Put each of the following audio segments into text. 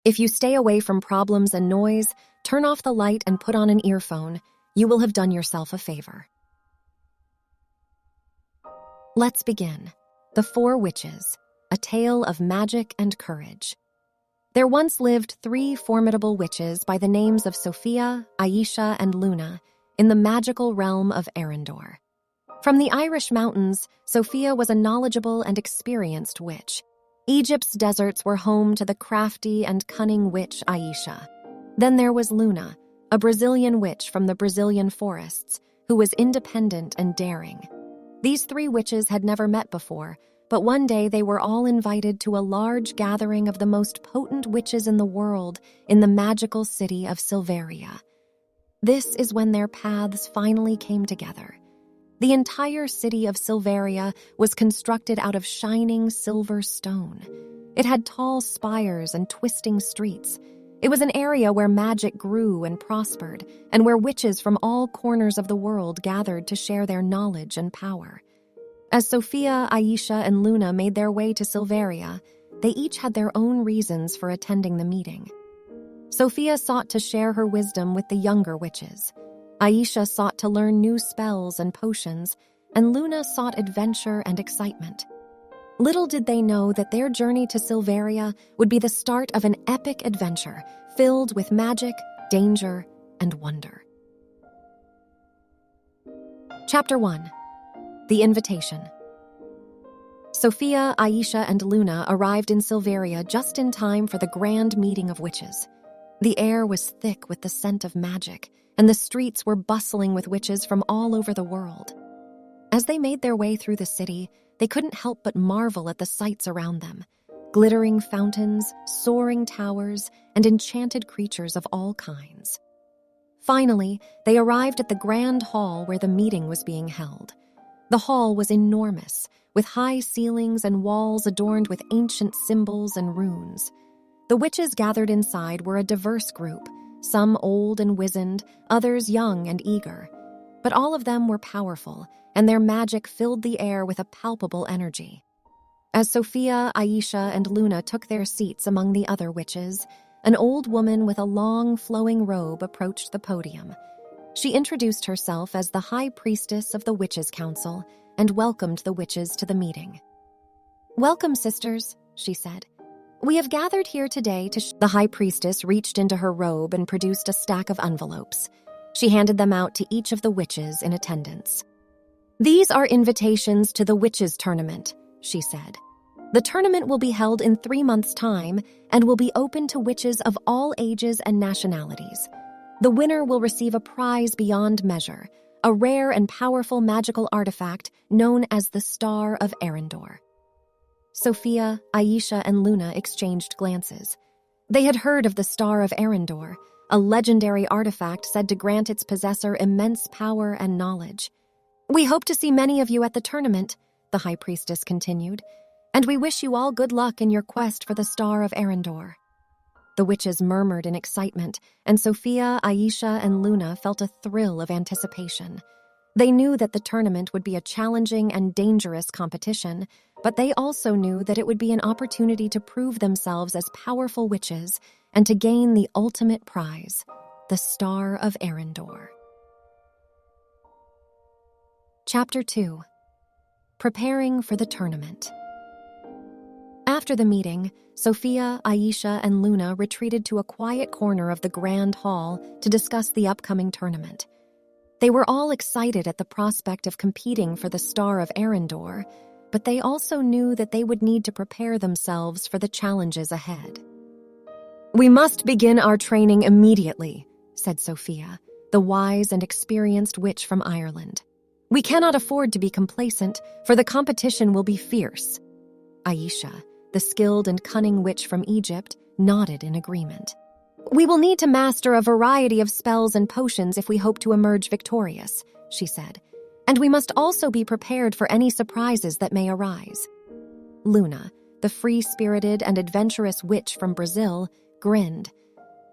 If you stay away from problems and noise, turn off the light and put on an earphone, you will have done yourself a favor. Let's begin. The Four Witches, a tale of magic and courage. There once lived 3 formidable witches by the names of Sophia, Aisha, and Luna in the magical realm of Arendor. From the Irish mountains, Sophia was a knowledgeable and experienced witch. Egypt's deserts were home to the crafty and cunning witch Aisha. Then there was Luna, a Brazilian witch from the Brazilian forests, who was independent and daring. These 3 witches had never met before, but one day they were all invited to a large gathering of the most potent witches in the world in the magical city of Silveria. This is when their paths finally came together. The entire city of Silveria was constructed out of shining silver stone. It had tall spires and twisting streets. It was an area where magic grew and prospered, and where witches from all corners of the world gathered to share their knowledge and power. As Sophia, Aisha, and Luna made their way to Silveria, they each had their own reasons for attending the meeting. Sophia sought to share her wisdom with the younger witches. Aisha sought to learn new spells and potions, and Luna sought adventure and excitement. Little did they know that their journey to Silveria would be the start of an epic adventure filled with magic, danger, and wonder. Chapter 1. The Invitation. Sophia, Aisha, and Luna arrived in Silveria just in time for the grand meeting of witches. The air was thick with the scent of magic, and the streets were bustling with witches from all over the world. As they made their way through the city, they couldn't help but marvel at the sights around them: glittering fountains, soaring towers, and enchanted creatures of all kinds. Finally, they arrived at the grand hall where the meeting was being held. The hall was enormous, with high ceilings and walls adorned with ancient symbols and runes. The witches gathered inside were a diverse group, some old and wizened, others young and eager. But all of them were powerful, and their magic filled the air with a palpable energy. As Sophia, Aisha, and Luna took their seats among the other witches, an old woman with a long, flowing robe approached the podium. She introduced herself as the High Priestess of the Witches' Council and welcomed the witches to the meeting. "Welcome, sisters," she said. "We have gathered here today to..." The High Priestess reached into her robe and produced a stack of envelopes. She handed them out to each of the witches in attendance. "These are invitations to the Witches' Tournament," she said. "The tournament will be held in 3 months' time and will be open to witches of all ages and nationalities. The winner will receive a prize beyond measure, a rare and powerful magical artifact known as the Star of Arendor." Sophia, Aisha, and Luna exchanged glances. They had heard of the Star of Arendor, a legendary artifact said to grant its possessor immense power and knowledge. "We hope to see many of you at the tournament," the High Priestess continued, "and we wish you all good luck in your quest for the Star of Arendor." The witches murmured in excitement, and Sophia, Aisha, and Luna felt a thrill of anticipation. They knew that the tournament would be a challenging and dangerous competition, but they also knew that it would be an opportunity to prove themselves as powerful witches and to gain the ultimate prize, the Star of Arendor. Chapter 2. Preparing for the Tournament. After the meeting, Sophia, Aisha, and Luna retreated to a quiet corner of the grand hall to discuss the upcoming tournament. They were all excited at the prospect of competing for the Star of Arendor, but they also knew that they would need to prepare themselves for the challenges ahead. "We must begin our training immediately," said Sophia, the wise and experienced witch from Ireland. "We cannot afford to be complacent, for the competition will be fierce." Aisha, the skilled and cunning witch from Egypt, nodded in agreement. "We will need to master a variety of spells and potions if we hope to emerge victorious," she said. "And we must also be prepared for any surprises that may arise." Luna, the free-spirited and adventurous witch from Brazil, grinned.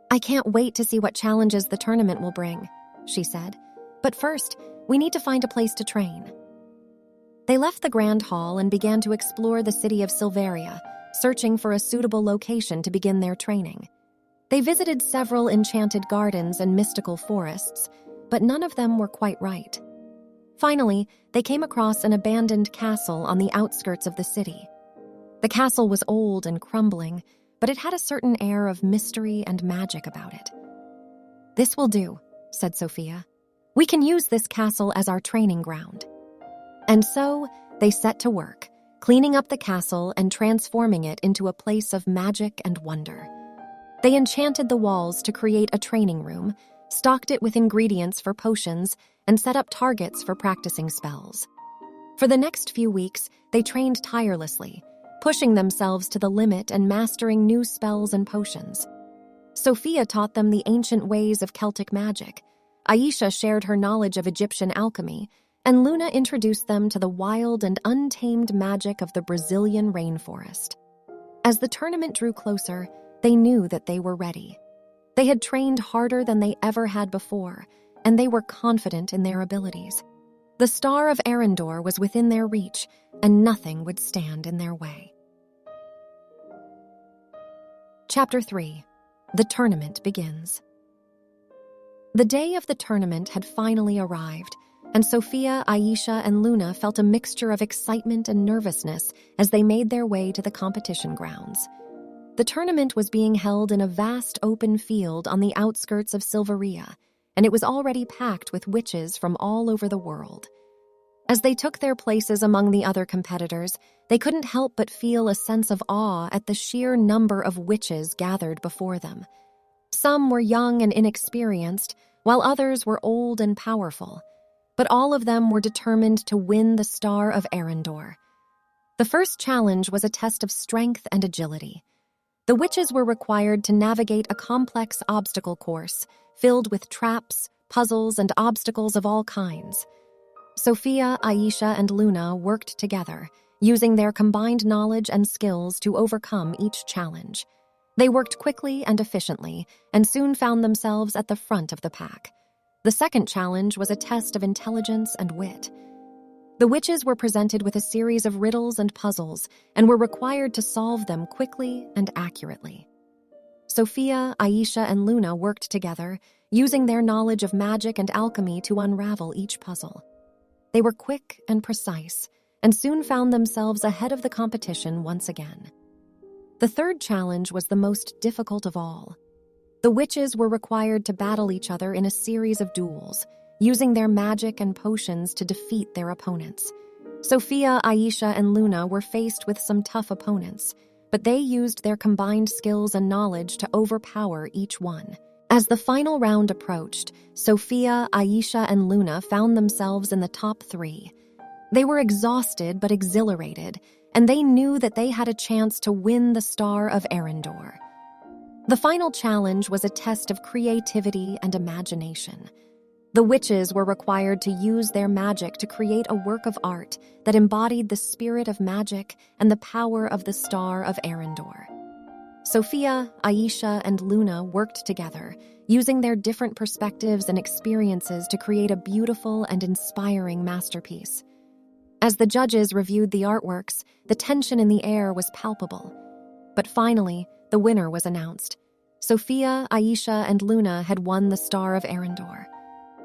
"I can't wait to see what challenges the tournament will bring," she said. "But first, we need to find a place to train." They left the grand hall and began to explore the city of Silveria, searching for a suitable location to begin their training. They visited several enchanted gardens and mystical forests, but none of them were quite right. Finally, they came across an abandoned castle on the outskirts of the city. The castle was old and crumbling, but it had a certain air of mystery and magic about it. "This will do," said Sophia. "We can use this castle as our training ground." And so, they set to work, cleaning up the castle and transforming it into a place of magic and wonder. They enchanted the walls to create a training room, stocked it with ingredients for potions, and set up targets for practicing spells. For the next few weeks, they trained tirelessly, pushing themselves to the limit and mastering new spells and potions. Sophia taught them the ancient ways of Celtic magic, Aisha shared her knowledge of Egyptian alchemy, and Luna introduced them to the wild and untamed magic of the Brazilian rainforest. As the tournament drew closer, they knew that they were ready. They had trained harder than they ever had before, and they were confident in their abilities. The Star of Arendor was within their reach, and nothing would stand in their way. Chapter 3. The Tournament Begins. The day of the tournament had finally arrived, and Sophia, Aisha, and Luna felt a mixture of excitement and nervousness as they made their way to the competition grounds. The tournament was being held in a vast open field on the outskirts of Silveria, and it was already packed with witches from all over the world. As they took their places among the other competitors, they couldn't help but feel a sense of awe at the sheer number of witches gathered before them. Some were young and inexperienced, while others were old and powerful, but all of them were determined to win the Star of Arendor. The first challenge was a test of strength and agility. The witches were required to navigate a complex obstacle course filled with traps, puzzles, and obstacles of all kinds. Sophia, Aisha, and Luna worked together, using their combined knowledge and skills to overcome each challenge. They worked quickly and efficiently, and soon found themselves at the front of the pack. The second challenge was a test of intelligence and wit. The witches were presented with a series of riddles and puzzles, and were required to solve them quickly and accurately. Sophia, Aisha, and Luna worked together, using their knowledge of magic and alchemy to unravel each puzzle. They were quick and precise, and soon found themselves ahead of the competition once again. The third challenge was the most difficult of all. The witches were required to battle each other in a series of duels, using their magic and potions to defeat their opponents. Sophia, Aisha, and Luna were faced with some tough opponents, but they used their combined skills and knowledge to overpower each one. As the final round approached, Sophia, Aisha, and Luna found themselves in the top 3. They were exhausted but exhilarated, and they knew that they had a chance to win the Star of Arendor. The final challenge was a test of creativity and imagination. The witches were required to use their magic to create a work of art that embodied the spirit of magic and the power of the Star of Arendor. Sophia, Aisha, and Luna worked together, using their different perspectives and experiences to create a beautiful and inspiring masterpiece. As the judges reviewed the artworks, the tension in the air was palpable. But finally, the winner was announced. Sophia, Aisha, and Luna had won the Star of Arendor.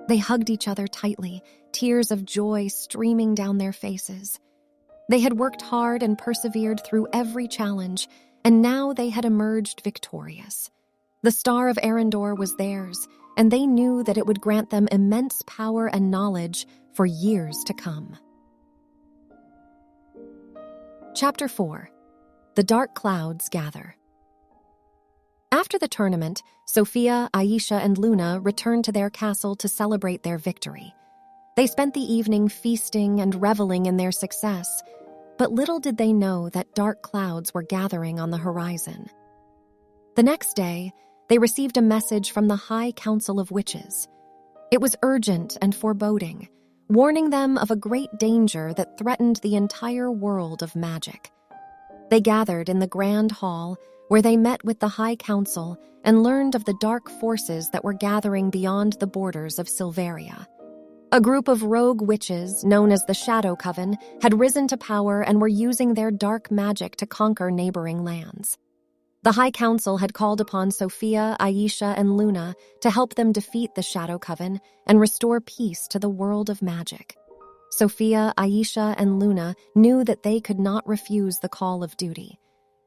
They hugged each other tightly, tears of joy streaming down their faces. They had worked hard and persevered through every challenge, and now they had emerged victorious. The Star of Arendor was theirs, and they knew that it would grant them immense power and knowledge for years to come. Chapter 4. The Dark Clouds Gather. After the tournament, Sophia, Aisha, and Luna returned to their castle to celebrate their victory. They spent the evening feasting and reveling in their success, but little did they know that dark clouds were gathering on the horizon. The next day, they received a message from the High Council of Witches. It was urgent and foreboding, warning them of a great danger that threatened the entire world of magic. They gathered in the Grand Hall, where they met with the High Council and learned of the dark forces that were gathering beyond the borders of Silveria. A group of rogue witches, known as the Shadow Coven, had risen to power and were using their dark magic to conquer neighboring lands. The High Council had called upon Sophia, Aisha, and Luna to help them defeat the Shadow Coven and restore peace to the world of magic. Sophia, Aisha, and Luna knew that they could not refuse the call of duty.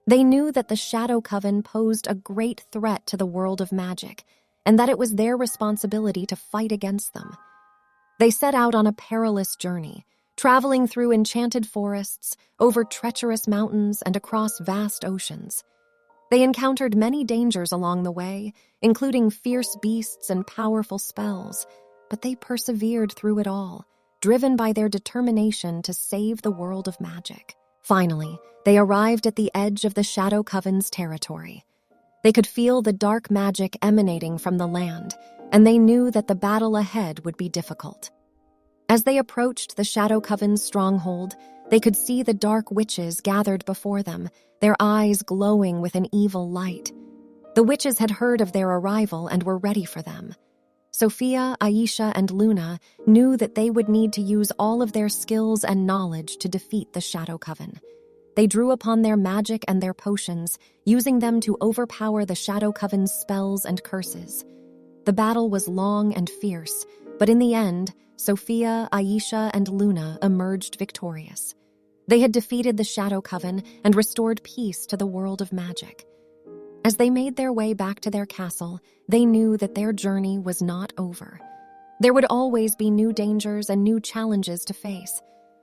They knew that the Shadow Coven posed a great threat to the world of magic, and that it was their responsibility to fight against them. They set out on a perilous journey, traveling through enchanted forests, over treacherous mountains, and across vast oceans. They encountered many dangers along the way, including fierce beasts and powerful spells, but they persevered through it all, driven by their determination to save the world of magic. Finally, they arrived at the edge of the Shadow Coven's territory. They could feel the dark magic emanating from the land, and they knew that the battle ahead would be difficult. As they approached the Shadow Coven's stronghold, they could see the dark witches gathered before them, their eyes glowing with an evil light. The witches had heard of their arrival and were ready for them. Sophia, Aisha, and Luna knew that they would need to use all of their skills and knowledge to defeat the Shadow Coven. They drew upon their magic and their potions, using them to overpower the Shadow Coven's spells and curses. The battle was long and fierce, but in the end, Sophia, Aisha, and Luna emerged victorious. They had defeated the Shadow Coven and restored peace to the world of magic. As they made their way back to their castle, they knew that their journey was not over. There would always be new dangers and new challenges to face,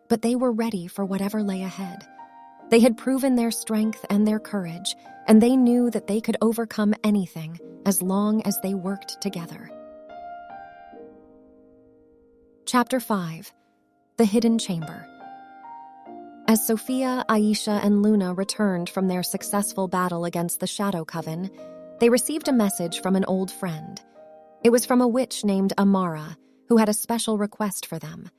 but they were ready for whatever lay ahead. They had proven their strength and their courage, and they knew that they could overcome anything as long as they worked together. Chapter 5. The Hidden Chamber. As Sophia, Aisha, and Luna returned from their successful battle against the Shadow Coven, they received a message from an old friend. It was from a witch named Amara, who had a special request for them.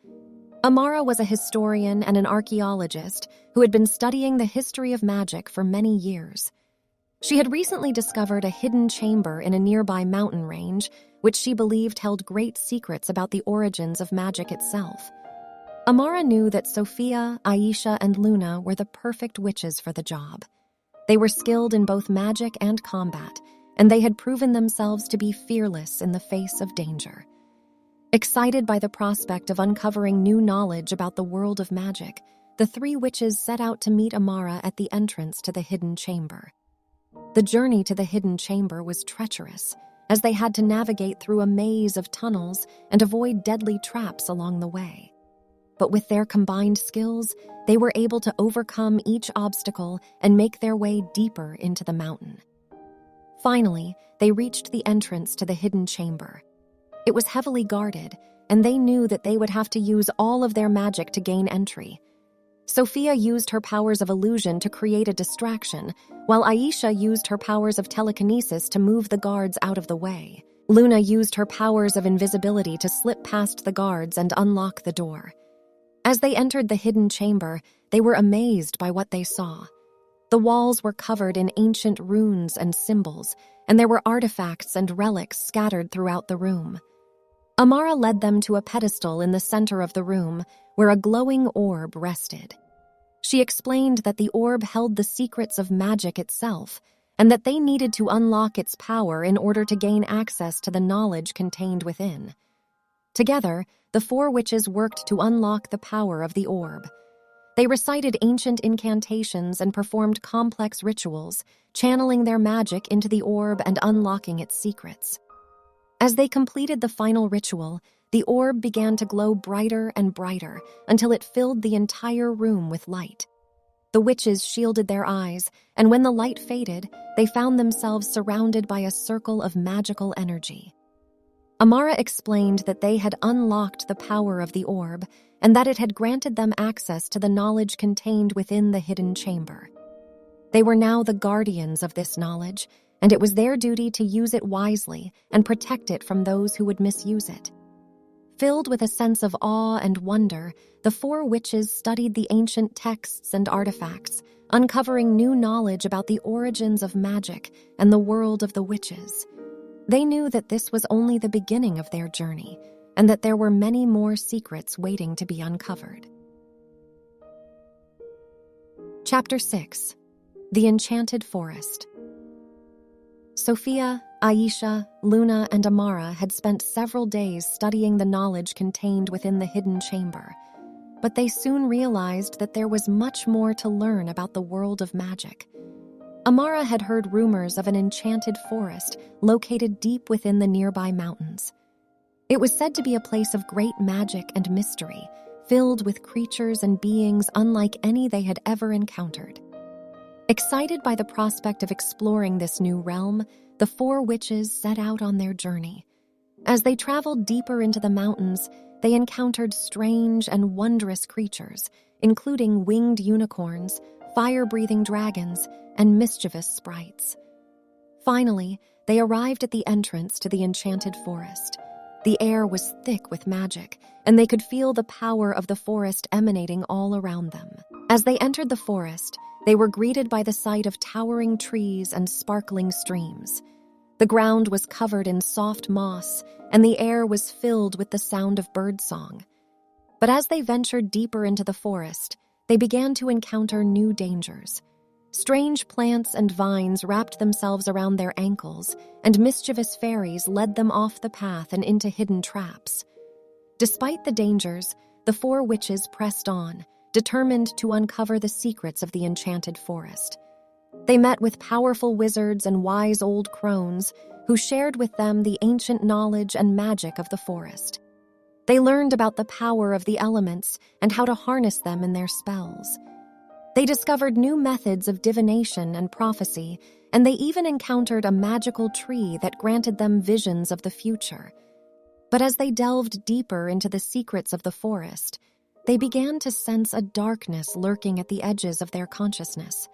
Amara was a historian and an archaeologist who had been studying the history of magic for many years. She had recently discovered a hidden chamber in a nearby mountain range, which she believed held great secrets about the origins of magic itself. Amara knew that Sophia, Aisha, and Luna were the perfect witches for the job. They were skilled in both magic and combat, and they had proven themselves to be fearless in the face of danger. Excited by the prospect of uncovering new knowledge about the world of magic, the three witches set out to meet Amara at the entrance to the hidden chamber. The journey to the hidden chamber was treacherous, as they had to navigate through a maze of tunnels and avoid deadly traps along the way. But with their combined skills, they were able to overcome each obstacle and make their way deeper into the mountain. Finally, they reached the entrance to the hidden chamber. It was heavily guarded, and they knew that they would have to use all of their magic to gain entry. Sophia used her powers of illusion to create a distraction, while Aisha used her powers of telekinesis to move the guards out of the way. Luna used her powers of invisibility to slip past the guards and unlock the door. As they entered the hidden chamber, they were amazed by what they saw. The walls were covered in ancient runes and symbols, and there were artifacts and relics scattered throughout the room. Amara led them to a pedestal in the center of the room, where a glowing orb rested. She explained that the orb held the secrets of magic itself, and that they needed to unlock its power in order to gain access to the knowledge contained within. Together, the four witches worked to unlock the power of the orb. They recited ancient incantations and performed complex rituals, channeling their magic into the orb and unlocking its secrets. As they completed the final ritual, the orb began to glow brighter and brighter until it filled the entire room with light. The witches shielded their eyes, and when the light faded, they found themselves surrounded by a circle of magical energy. Amara explained that they had unlocked the power of the orb and that it had granted them access to the knowledge contained within the hidden chamber. They were now the guardians of this knowledge, and it was their duty to use it wisely and protect it from those who would misuse it. Filled with a sense of awe and wonder, the four witches studied the ancient texts and artifacts, uncovering new knowledge about the origins of magic and the world of the witches. They knew that this was only the beginning of their journey, and that there were many more secrets waiting to be uncovered. Chapter 6. The Enchanted Forest. Sophia, Aisha, Luna, and Amara had spent several days studying the knowledge contained within the hidden chamber, but they soon realized that there was much more to learn about the world of magic. Amara had heard rumors of an enchanted forest located deep within the nearby mountains. It was said to be a place of great magic and mystery, filled with creatures and beings unlike any they had ever encountered. Excited by the prospect of exploring this new realm, the four witches set out on their journey. As they traveled deeper into the mountains, they encountered strange and wondrous creatures, including winged unicorns, fire-breathing dragons, and mischievous sprites. Finally, they arrived at the entrance to the enchanted forest. The air was thick with magic, and they could feel the power of the forest emanating all around them. As they entered the forest, they were greeted by the sight of towering trees and sparkling streams. The ground was covered in soft moss, and the air was filled with the sound of birdsong. But as they ventured deeper into the forest, they began to encounter new dangers. Strange plants and vines wrapped themselves around their ankles, and mischievous fairies led them off the path and into hidden traps. Despite the dangers, the four witches pressed on, determined to uncover the secrets of the enchanted forest. They met with powerful wizards and wise old crones who shared with them the ancient knowledge and magic of the forest. They learned about the power of the elements and how to harness them in their spells. They discovered new methods of divination and prophecy, and they even encountered a magical tree that granted them visions of the future. But as they delved deeper into the secrets of the forest, they began to sense a darkness lurking at the edges of their consciousness.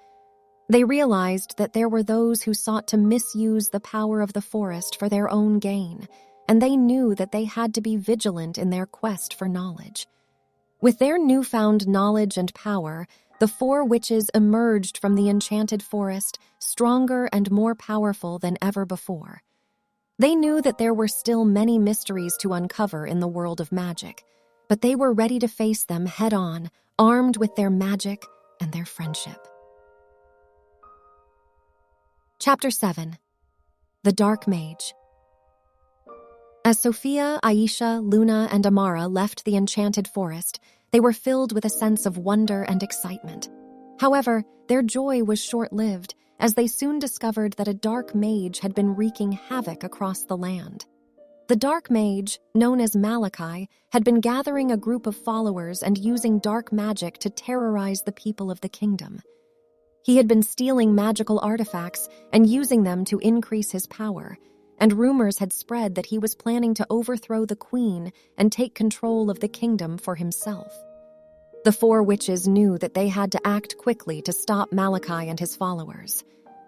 They realized that there were those who sought to misuse the power of the forest for their own gain, and they knew that they had to be vigilant in their quest for knowledge. With their newfound knowledge and power, the four witches emerged from the enchanted forest stronger and more powerful than ever before. They knew that there were still many mysteries to uncover in the world of magic, but they were ready to face them head-on, armed with their magic and their friendship. Chapter 7. The Dark Mage. As Sophia, Aisha, Luna, and Amara left the enchanted forest, they were filled with a sense of wonder and excitement. However, their joy was short-lived, as they soon discovered that a dark mage had been wreaking havoc across the land. The dark mage, known as Mordekai, had been gathering a group of followers and using dark magic to terrorize the people of the kingdom. He had been stealing magical artifacts and using them to increase his power, and rumors had spread that he was planning to overthrow the queen and take control of the kingdom for himself. The four witches knew that they had to act quickly to stop Mordekai and his followers.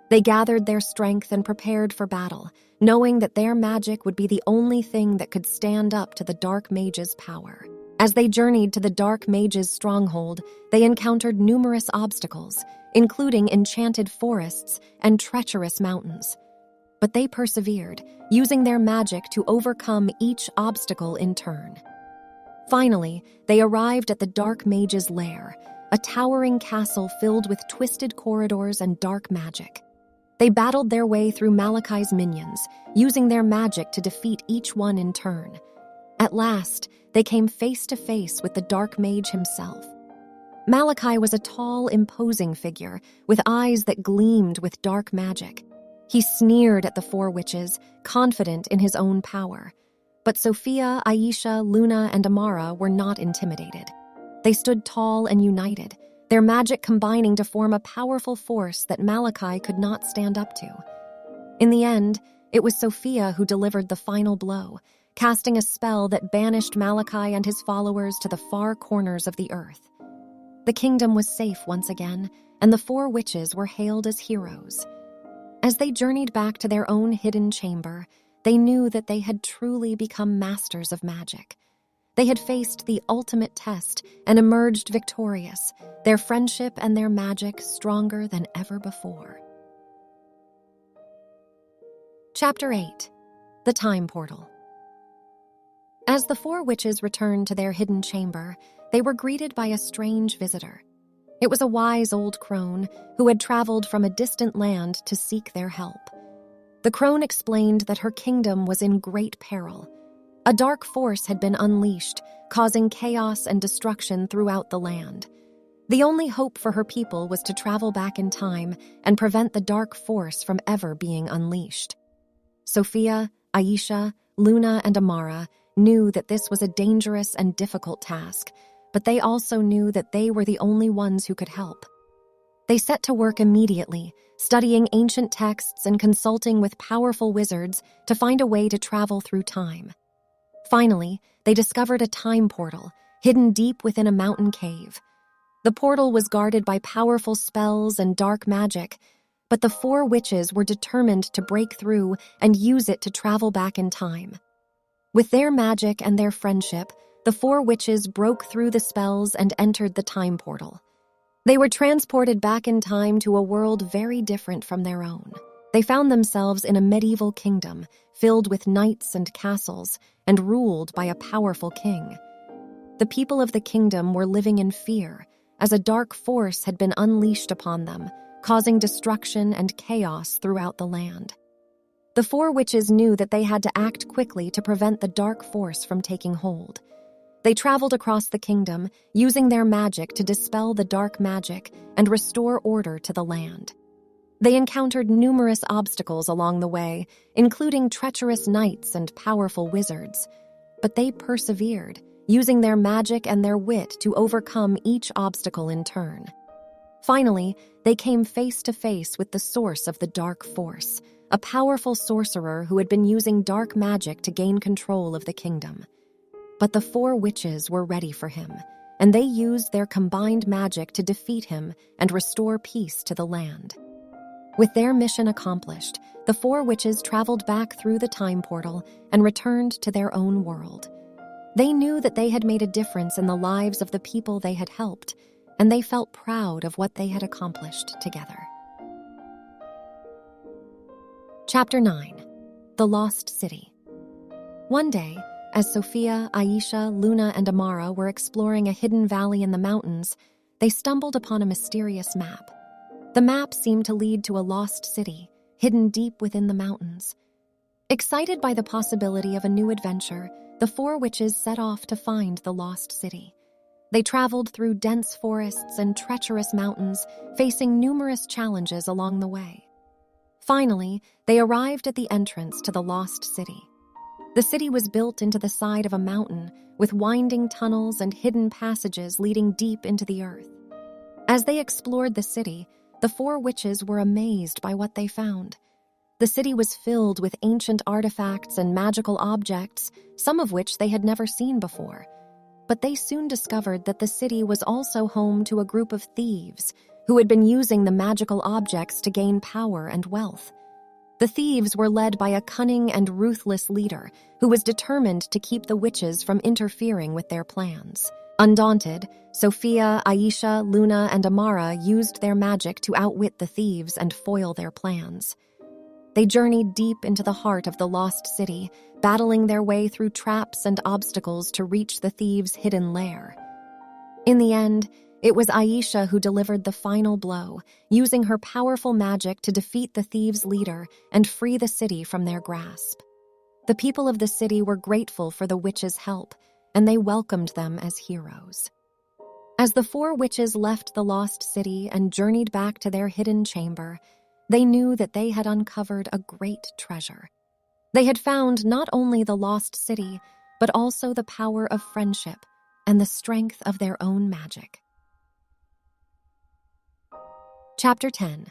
They gathered their strength and prepared for battle, knowing that their magic would be the only thing that could stand up to the Dark Mage's power. As they journeyed to the Dark Mage's stronghold, they encountered numerous obstacles, including enchanted forests and treacherous mountains. But they persevered, using their magic to overcome each obstacle in turn. Finally, they arrived at the Dark Mage's lair, a towering castle filled with twisted corridors and dark magic. They battled their way through Mordekai minions, using their magic to defeat each one in turn. At last, they came face to face with the Dark Mage himself. Mordekai was a tall, imposing figure with eyes that gleamed with dark magic. He sneered at the four witches, confident in his own power. But Sophia, Aisha, Luna, and Amara were not intimidated. They stood tall and united, their magic combining to form a powerful force that Mordekai could not stand up to. In the end, it was Sophia who delivered the final blow, casting a spell that banished Mordekai and his followers to the far corners of the earth. The kingdom was safe once again, and the four witches were hailed as heroes. As they journeyed back to their own hidden chamber, they knew that they had truly become masters of magic. They had faced the ultimate test and emerged victorious, their friendship and their magic stronger than ever before. Chapter 8. The Time Portal. As the four witches returned to their hidden chamber, they were greeted by a strange visitor. It was a wise old crone who had traveled from a distant land to seek their help. The crone explained that her kingdom was in great peril. A dark force had been unleashed, causing chaos and destruction throughout the land. The only hope for her people was to travel back in time and prevent the dark force from ever being unleashed. Sophia, Aisha, Luna, and Amara knew that this was a dangerous and difficult task, but they also knew that they were the only ones who could help. They set to work immediately, studying ancient texts and consulting with powerful wizards to find a way to travel through time. Finally, they discovered a time portal, hidden deep within a mountain cave. The portal was guarded by powerful spells and dark magic, but the 4 witches were determined to break through and use it to travel back in time. With their magic and their friendship, the 4 witches broke through the spells and entered the time portal. They were transported back in time to a world very different from their own. They found themselves in a medieval kingdom filled with knights and castles and ruled by a powerful king. The people of the kingdom were living in fear as a dark force had been unleashed upon them, causing destruction and chaos throughout the land. The 4 witches knew that they had to act quickly to prevent the dark force from taking hold. They traveled across the kingdom, using their magic to dispel the dark magic and restore order to the land. They encountered numerous obstacles along the way, including treacherous knights and powerful wizards. But they persevered, using their magic and their wit to overcome each obstacle in turn. Finally, they came face to face with the source of the dark force, a powerful sorcerer who had been using dark magic to gain control of the kingdom. But the 4 witches were ready for him, and they used their combined magic to defeat him and restore peace to the land. With their mission accomplished, the 4 witches traveled back through the time portal and returned to their own world. They knew that they had made a difference in the lives of the people they had helped, and they felt proud of what they had accomplished together. Chapter 9. The Lost City. One day, as Sophia, Aisha, Luna, and Amara were exploring a hidden valley in the mountains, they stumbled upon a mysterious map. The map seemed to lead to a lost city, hidden deep within the mountains. Excited by the possibility of a new adventure, the 4 witches set off to find the lost city. They traveled through dense forests and treacherous mountains, facing numerous challenges along the way. Finally, they arrived at the entrance to the lost city. The city was built into the side of a mountain, with winding tunnels and hidden passages leading deep into the earth. As they explored the city, the 4 witches were amazed by what they found. The city was filled with ancient artifacts and magical objects, some of which they had never seen before. But they soon discovered that the city was also home to a group of thieves who had been using the magical objects to gain power and wealth. The thieves were led by a cunning and ruthless leader who was determined to keep the witches from interfering with their plans. Undaunted, Sophia, Aisha, Luna, and Amara used their magic to outwit the thieves and foil their plans. They journeyed deep into the heart of the lost city, battling their way through traps and obstacles to reach the thieves' hidden lair. In the end, it was Aisha who delivered the final blow, using her powerful magic to defeat the thieves' leader and free the city from their grasp. The people of the city were grateful for the witches' help, and they welcomed them as heroes. As the 4 witches left the lost city and journeyed back to their hidden chamber, they knew that they had uncovered a great treasure. They had found not only the lost city, but also the power of friendship and the strength of their own magic. Chapter 10.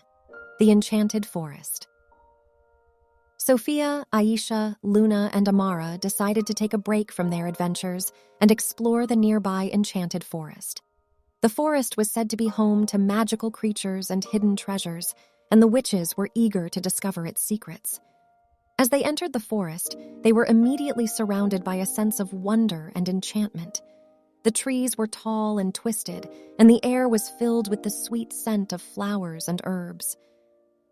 The Enchanted Forest. Sophia, Aisha, Luna, and Amara decided to take a break from their adventures and explore the nearby enchanted forest. The forest was said to be home to magical creatures and hidden treasures, and the witches were eager to discover its secrets. As they entered the forest, they were immediately surrounded by a sense of wonder and enchantment. The trees were tall and twisted, and the air was filled with the sweet scent of flowers and herbs.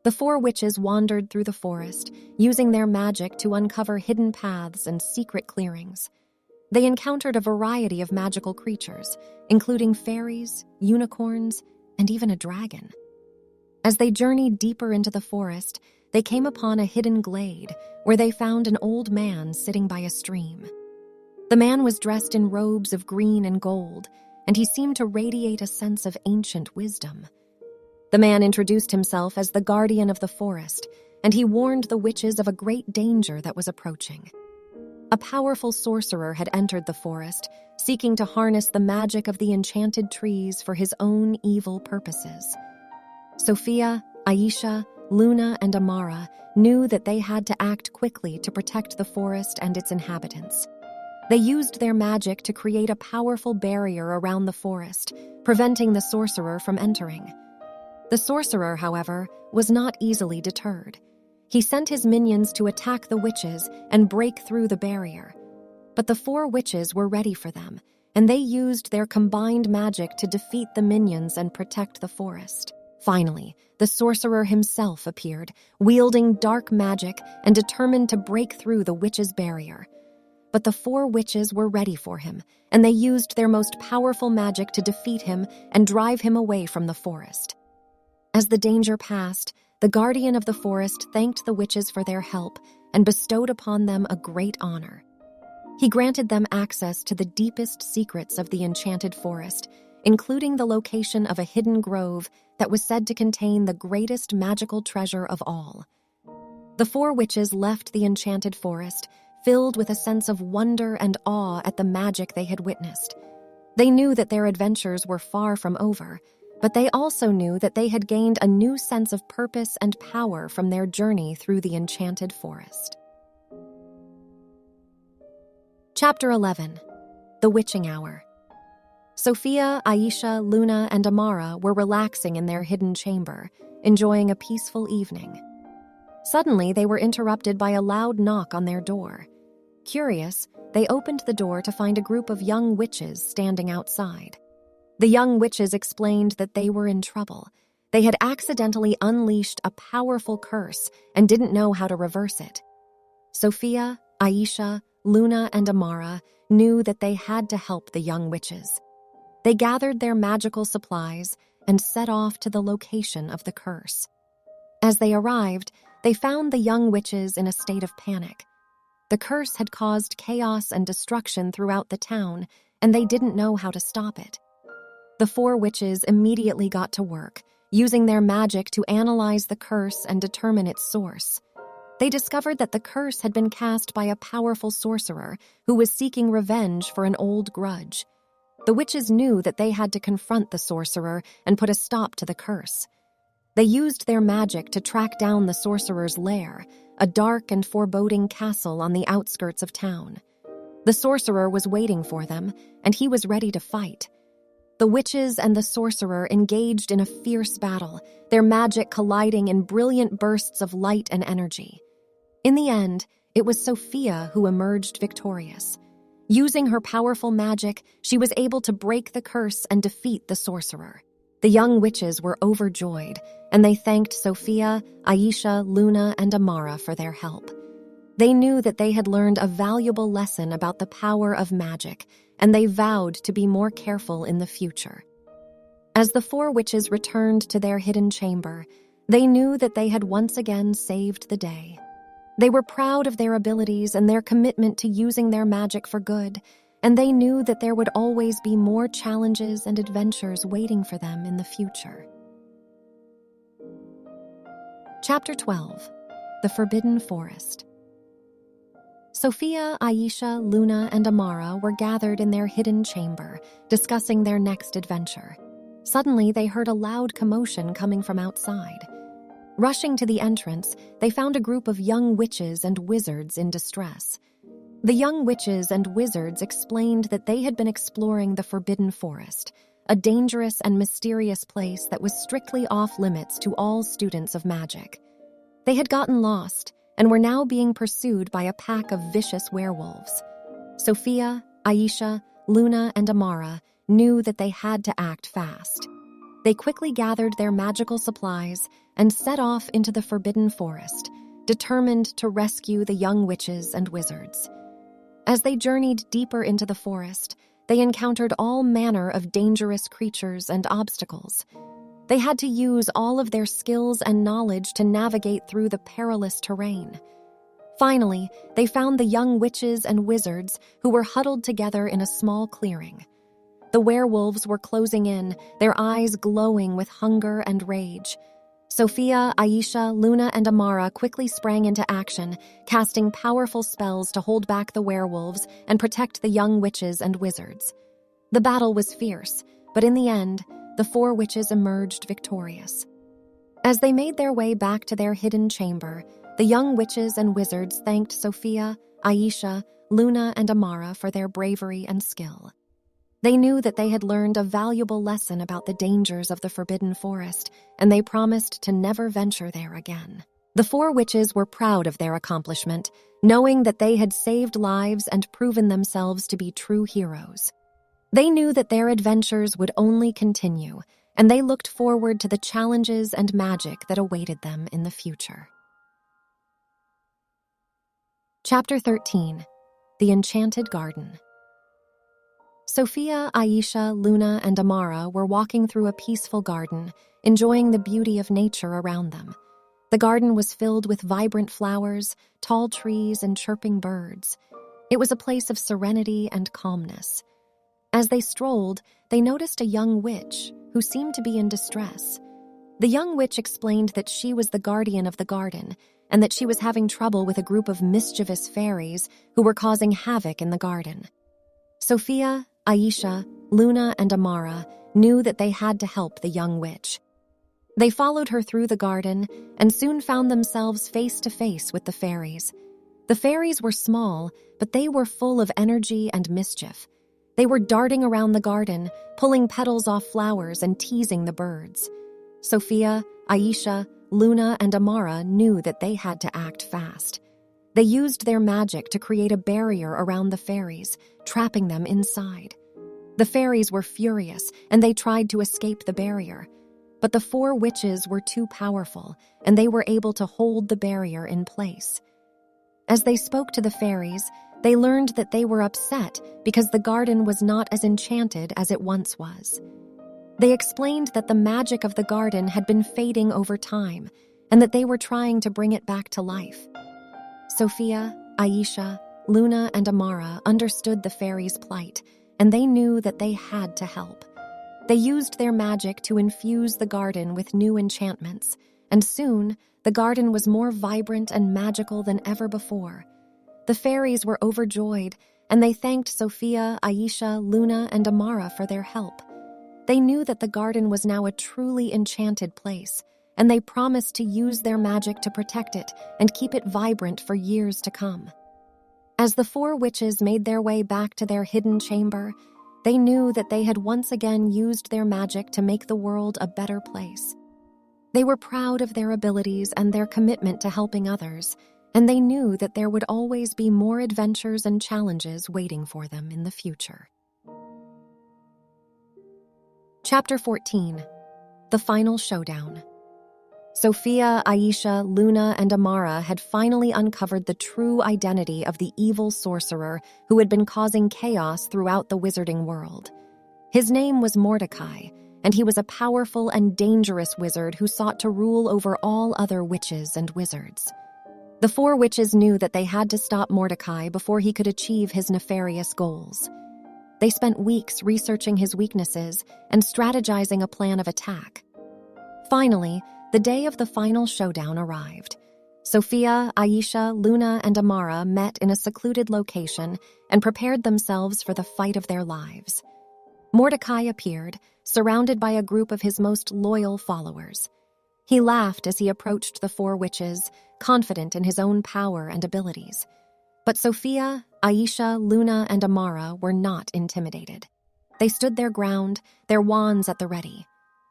The 4 witches wandered through the forest, using their magic to uncover hidden paths and secret clearings. They encountered a variety of magical creatures, including fairies, unicorns, and even a dragon. As they journeyed deeper into the forest, they came upon a hidden glade where they found an old man sitting by a stream. The man was dressed in robes of green and gold, and he seemed to radiate a sense of ancient wisdom. The man introduced himself as the guardian of the forest, and he warned the witches of a great danger that was approaching. A powerful sorcerer had entered the forest, seeking to harness the magic of the enchanted trees for his own evil purposes. Sophia, Aisha, Luna, and Amara knew that they had to act quickly to protect the forest and its inhabitants. They used their magic to create a powerful barrier around the forest, preventing the sorcerer from entering. The sorcerer, however, was not easily deterred. He sent his minions to attack the witches and break through the barrier. But the 4 witches were ready for them, and they used their combined magic to defeat the minions and protect the forest. Finally, the sorcerer himself appeared, wielding dark magic and determined to break through the witches' barrier. But the 4 witches were ready for him, and they used their most powerful magic to defeat him and drive him away from the forest. As the danger passed, the guardian of the forest thanked the witches for their help and bestowed upon them a great honor. He granted them access to the deepest secrets of the enchanted forest, including the location of a hidden grove that was said to contain the greatest magical treasure of all. The 4 witches left the enchanted forest, filled with a sense of wonder and awe at the magic they had witnessed. They knew that their adventures were far from over, but they also knew that they had gained a new sense of purpose and power from their journey through the enchanted forest. Chapter 11. The Witching Hour. Sophia, Aisha, Luna, and Amara were relaxing in their hidden chamber, enjoying a peaceful evening. Suddenly, they were interrupted by a loud knock on their door. Curious, they opened the door to find a group of young witches standing outside. The young witches explained that they were in trouble. They had accidentally unleashed a powerful curse and didn't know how to reverse it. Sophia, Aisha, Luna, and Amara knew that they had to help the young witches. They gathered their magical supplies and set off to the location of the curse. As they arrived, they found the young witches in a state of panic. The curse had caused chaos and destruction throughout the town, and they didn't know how to stop it. The 4 witches immediately got to work, using their magic to analyze the curse and determine its source. They discovered that the curse had been cast by a powerful sorcerer who was seeking revenge for an old grudge. The witches knew that they had to confront the sorcerer and put a stop to the curse. They used their magic to track down the sorcerer's lair, a dark and foreboding castle on the outskirts of town. The sorcerer was waiting for them, and he was ready to fight. The witches and the sorcerer engaged in a fierce battle, their magic colliding in brilliant bursts of light and energy. In the end, it was Sophia who emerged victorious. Using her powerful magic, she was able to break the curse and defeat the sorcerer. The young witches were overjoyed, and they thanked Sophia, Aisha, Luna, and Amara for their help. They knew that they had learned a valuable lesson about the power of magic, and they vowed to be more careful in the future. As the 4 witches returned to their hidden chamber, they knew that they had once again saved the day. They were proud of their abilities and their commitment to using their magic for good, and they knew that there would always be more challenges and adventures waiting for them in the future. Chapter 12. The Forbidden Forest. Sophia, Aisha, Luna, and Amara were gathered in their hidden chamber, discussing their next adventure. Suddenly, they heard a loud commotion coming from outside. Rushing to the entrance, they found a group of young witches and wizards in distress. The young witches and wizards explained that they had been exploring the Forbidden Forest, a dangerous and mysterious place that was strictly off-limits to all students of magic. They had gotten lost and were now being pursued by a pack of vicious werewolves. Sophia, Aisha, Luna, and Amara knew that they had to act fast. They quickly gathered their magical supplies and set off into the Forbidden Forest, determined to rescue the young witches and wizards. As they journeyed deeper into the forest, they encountered all manner of dangerous creatures and obstacles. They had to use all of their skills and knowledge to navigate through the perilous terrain. Finally, they found the young witches and wizards who were huddled together in a small clearing. The werewolves were closing in, their eyes glowing with hunger and rage. Sophia, Aisha, Luna, and Amara quickly sprang into action, casting powerful spells to hold back the werewolves and protect the young witches and wizards. The battle was fierce, but in the end, the 4 witches emerged victorious. As they made their way back to their hidden chamber, the young witches and wizards thanked Sophia, Aisha, Luna, and Amara for their bravery and skill. They knew that they had learned a valuable lesson about the dangers of the Forbidden Forest, and they promised to never venture there again. The 4 witches were proud of their accomplishment, knowing that they had saved lives and proven themselves to be true heroes. They knew that their adventures would only continue, and they looked forward to the challenges and magic that awaited them in the future. Chapter 13. The Enchanted Garden. Sophia, Aisha, Luna, and Amara were walking through a peaceful garden, enjoying the beauty of nature around them. The garden was filled with vibrant flowers, tall trees, and chirping birds. It was a place of serenity and calmness. As they strolled, they noticed a young witch who seemed to be in distress. The young witch explained that she was the guardian of the garden and that she was having trouble with a group of mischievous fairies who were causing havoc in the garden. Sophia, Aisha, Luna, and Amara knew that they had to help the young witch. They followed her through the garden and soon found themselves face to face with the fairies. The fairies were small, but they were full of energy and mischief. They were darting around the garden, pulling petals off flowers and teasing the birds. Sophia, Aisha, Luna, and Amara knew that they had to act fast. They used their magic to create a barrier around the fairies, trapping them inside. The fairies were furious, and they tried to escape the barrier. But the 4 witches were too powerful, and they were able to hold the barrier in place. As they spoke to the fairies, they learned that they were upset because the garden was not as enchanted as it once was. They explained that the magic of the garden had been fading over time, and that they were trying to bring it back to life. Sophia, Aisha, Luna, and Amara understood the fairies' plight, and they knew that they had to help. They used their magic to infuse the garden with new enchantments, and soon the garden was more vibrant and magical than ever before. The fairies were overjoyed, and they thanked Sophia, Aisha, Luna, and Amara for their help. They knew that the garden was now a truly enchanted place, and they promised to use their magic to protect it and keep it vibrant for years to come. As the 4 witches made their way back to their hidden chamber, they knew that they had once again used their magic to make the world a better place. They were proud of their abilities and their commitment to helping others, and they knew that there would always be more adventures and challenges waiting for them in the future. Chapter 14. The Final Showdown. Sophia, Aisha, Luna, and Amara had finally uncovered the true identity of the evil sorcerer who had been causing chaos throughout the wizarding world. His name was Mordekai, and he was a powerful and dangerous wizard who sought to rule over all other witches and wizards. The 4 witches knew that they had to stop Mordekai before he could achieve his nefarious goals. They spent weeks researching his weaknesses and strategizing a plan of attack. Finally, the day of the final showdown arrived. Sophia, Aisha, Luna, and Amara met in a secluded location and prepared themselves for the fight of their lives. Mordekai appeared, surrounded by a group of his most loyal followers. He laughed as he approached the 4 witches, confident in his own power and abilities. But Sophia, Aisha, Luna, and Amara were not intimidated. They stood their ground, their wands at the ready.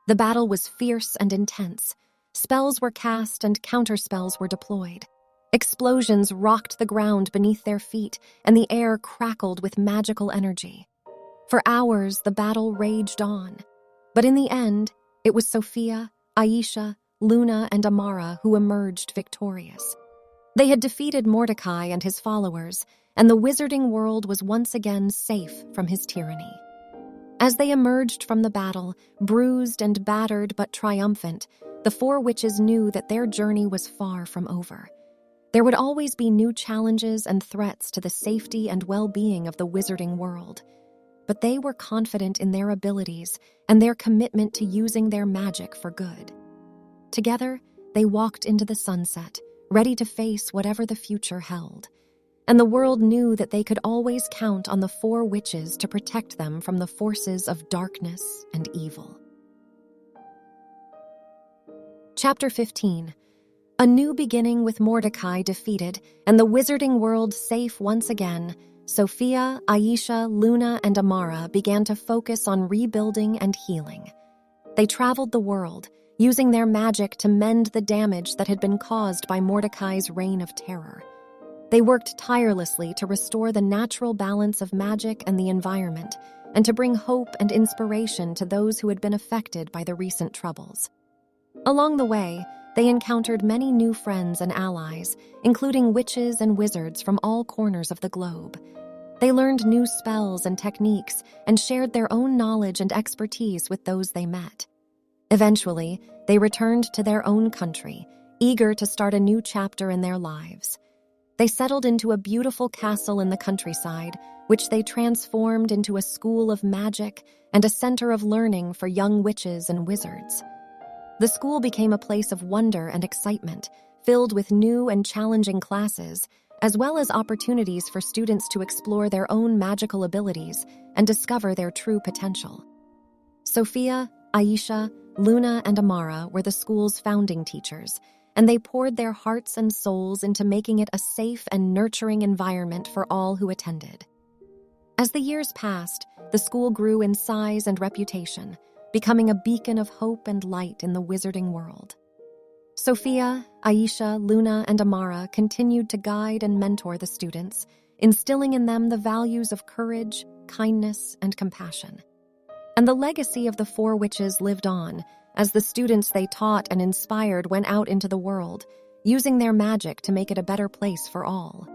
The battle was fierce and intense. Spells were cast and counterspells were deployed. Explosions rocked the ground beneath their feet, and the air crackled with magical energy. For hours, the battle raged on. But in the end, it was Sophia, Aisha, Luna, and Amara who emerged victorious. They had defeated Mordekai and his followers, and the wizarding world was once again safe from his tyranny. As they emerged from the battle, bruised and battered but triumphant, the four witches knew that their journey was far from over. There would always be new challenges and threats to the safety and well-being of the wizarding world. But they were confident in their abilities and their commitment to using their magic for good. Together, they walked into the sunset, ready to face whatever the future held. And the world knew that they could always count on the four witches to protect them from the forces of darkness and evil. Chapter 15. A new beginning with Mordekai defeated and the wizarding world safe once again, Sophia, Aisha, Luna, and Amara began to focus on rebuilding and healing. They traveled the world, using their magic to mend the damage that had been caused by Mordekai's reign of terror. They worked tirelessly to restore the natural balance of magic and the environment, and to bring hope and inspiration to those who had been affected by the recent troubles. Along the way, they encountered many new friends and allies, including witches and wizards from all corners of the globe. They learned new spells and techniques and shared their own knowledge and expertise with those they met. Eventually, they returned to their own country, eager to start a new chapter in their lives. They settled into a beautiful castle in the countryside, which they transformed into a school of magic and a center of learning for young witches and wizards. The school became a place of wonder and excitement, filled with new and challenging classes, as well as opportunities for students to explore their own magical abilities and discover their true potential. Sophia, Aisha, Luna, and Amara were the school's founding teachers, and they poured their hearts and souls into making it a safe and nurturing environment for all who attended. As the years passed, the school grew in size and reputation, becoming a beacon of hope and light in the wizarding world. Sophia, Aisha, Luna, and Amara continued to guide and mentor the students, instilling in them the values of courage, kindness, and compassion. And the legacy of the four witches lived on, as the students they taught and inspired went out into the world, using their magic to make it a better place for all.